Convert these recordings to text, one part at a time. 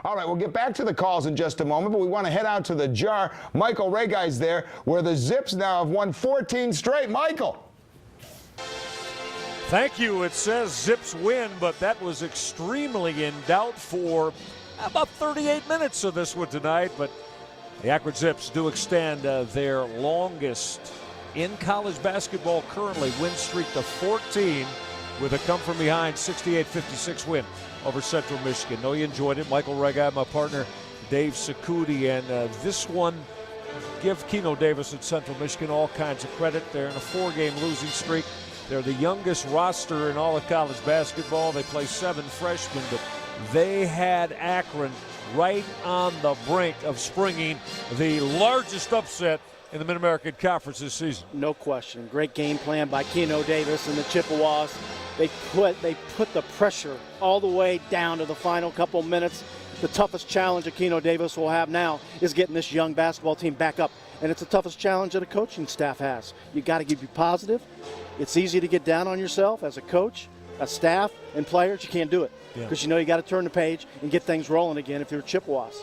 All right, we'll get back to the calls in just a moment, but we want to head out to the jar. Michael Reghi's there, where the Zips now have won 14 straight. Michael. Thank you. It says Zips win, but that was extremely in doubt for about 38 minutes of this one tonight. But the Akron Zips do extend their longest in college basketball currently win streak to 14 with a come-from-behind 68-56 win over Central Michigan. Know you enjoyed it. Michael Reghi, my partner, Dave Sakuti, and this one, give Keno Davis and Central Michigan all kinds of credit. They're in a 4-game losing streak. They're the youngest roster in all of college basketball. They play 7 freshmen, but they had Akron right on the brink of springing the largest upset in the Mid-American Conference this season. No question. Great game plan by Keno Davis and the Chippewas. They put the pressure all the way down to the final couple minutes. The toughest challenge that Keno Davis will have now is getting this young basketball team back up. And it's the toughest challenge that a coaching staff has. You got to be positive. It's easy to get down on yourself as a coach, a staff, and players. You can't do it because you know you got to turn the page and get things rolling again if you're Chippewas.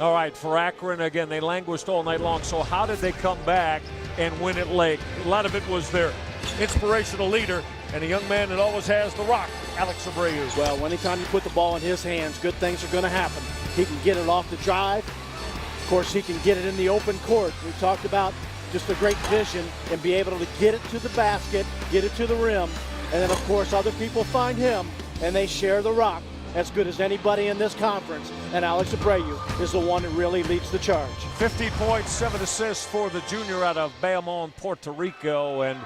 All right, for Akron, again, they languished all night long. So how did they come back and win at Lake? A lot of it was their inspirational leader and a young man that always has the rock, Alex Abreu. Well, anytime you put the ball in his hands, good things are going to happen. He can get it off the drive. Of course, he can get it in the open court. We talked about just a great vision and be able to get it to the basket, get it to the rim, and then, of course, other people find him, and they share the rock as good as anybody in this conference. And Alex Abreu is the one that really leads the charge. 15 points, 7 assists for the junior out of Bayamon, Puerto Rico. And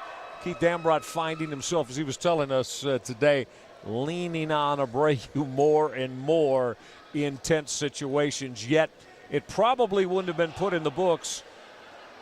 Keith Dambrot finding himself, as he was telling us today, leaning on Abreu more and more in tense situations. Yet it probably wouldn't have been put in the books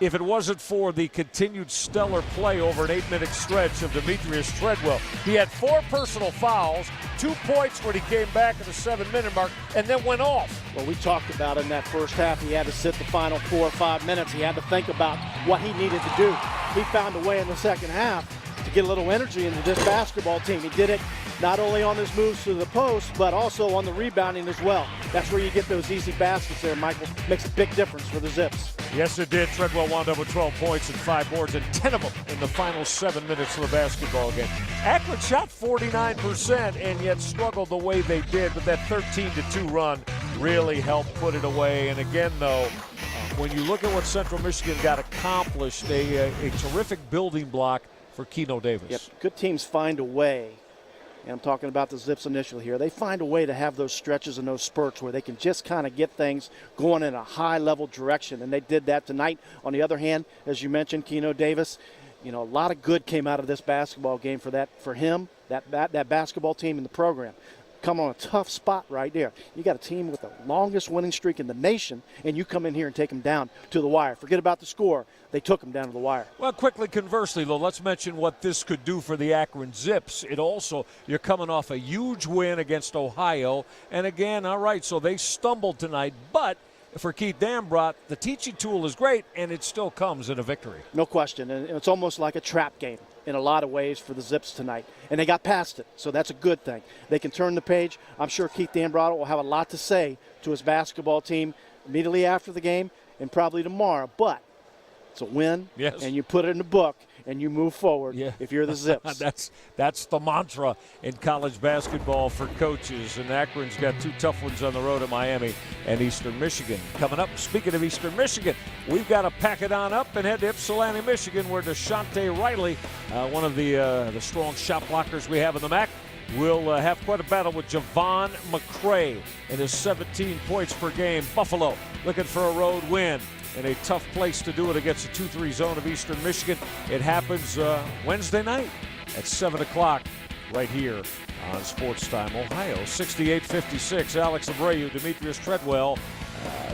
if it wasn't for the continued stellar play over an 8-minute stretch of Demetrius Treadwell. He had 4 personal fouls, 2 points when he came back at the 7-minute mark, and then went off. Well, we talked about in that first half, he had to sit the final 4 or 5 minutes. He had to think about what he needed to do. He found a way in the second half to get a little energy into this basketball team. He did it not only on his moves to the post, but also on the rebounding as well. That's where you get those easy baskets there, Michael. Makes a big difference for the Zips. Yes, it did. Treadwell wound up with 12 points and 5 boards, and 10 of them in the final 7 minutes of the basketball game. Akron shot 49% and yet struggled the way they did, but that 13-2 run really helped put it away. And again, though, when you look at what Central Michigan got accomplished, a terrific building block for Keno Davis. Yep, good teams find a way. And I'm talking about the Zips initially here. They find a way to have those stretches and those spurts where they can just kind of get things going in a high-level direction, and they did that tonight. On the other hand, as you mentioned, Keno Davis, you know, a lot of good came out of this basketball game for him, that basketball team and the program. Come on a tough spot right there. You got a team with the longest winning streak in the nation, and you come in here and take them down to the wire. Forget about the score. They took them down to the wire. Well, quickly, conversely, though, let's mention what this could do for the Akron Zips. It also, you're coming off a huge win against Ohio. And again, all right, so they stumbled tonight. But for Keith Dambrot, the teaching tool is great, and it still comes in a victory. No question. And it's almost like a trap game in a lot of ways for the Zips tonight. And they got past it, so that's a good thing. They can turn the page. I'm sure Keith Dambrot will have a lot to say to his basketball team immediately after the game and probably tomorrow. But it's a win, yes, and you put it in the book, and you move forward if you're the Zips. That's the mantra in college basketball for coaches. And Akron's got 2 tough ones on the road at Miami and Eastern Michigan. Coming up, speaking of Eastern Michigan, we've got to pack it on up and head to Ypsilanti, Michigan, where Deshante Riley, one of the strong shot blockers we have in the MAC, will have quite a battle with Javon McCray in his 17 points per game. Buffalo looking for a road win in a tough place to do it against the 2-3 zone of Eastern Michigan. It happens Wednesday night at 7 o'clock right here on SportsTime Ohio. 68-56, Alex Abreu, Demetrius Treadwell.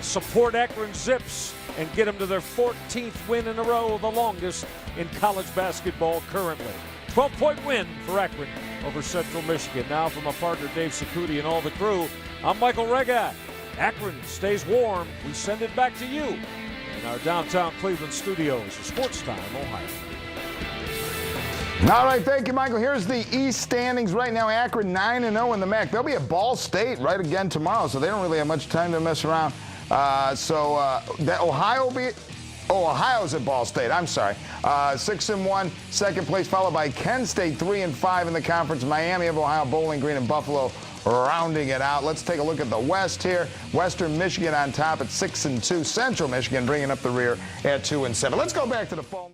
Support Akron Zips and get them to their 14th win in a row, the longest in college basketball currently. 12-point win for Akron over Central Michigan. Now from my partner Dave Sakuti and all the crew, I'm Michael Reghi. Akron stays warm. We send it back to you in our downtown Cleveland studios of SportsTime Ohio. All right, thank you, Michael. Here's the East standings right now. Akron 9-0 in the MAC. They'll be at Ball State right again tomorrow, so they don't really have much time to mess around. That Ohio will be. Oh, Ohio's at Ball State. I'm sorry. 6-1, second place, followed by Kent State, 3-5 in the conference. Miami of Ohio, Bowling Green, and Buffalo rounding it out. Let's take a look at the West here. Western Michigan on top at 6-2. Central Michigan bringing up the rear at 2-7. Let's go back to the phone.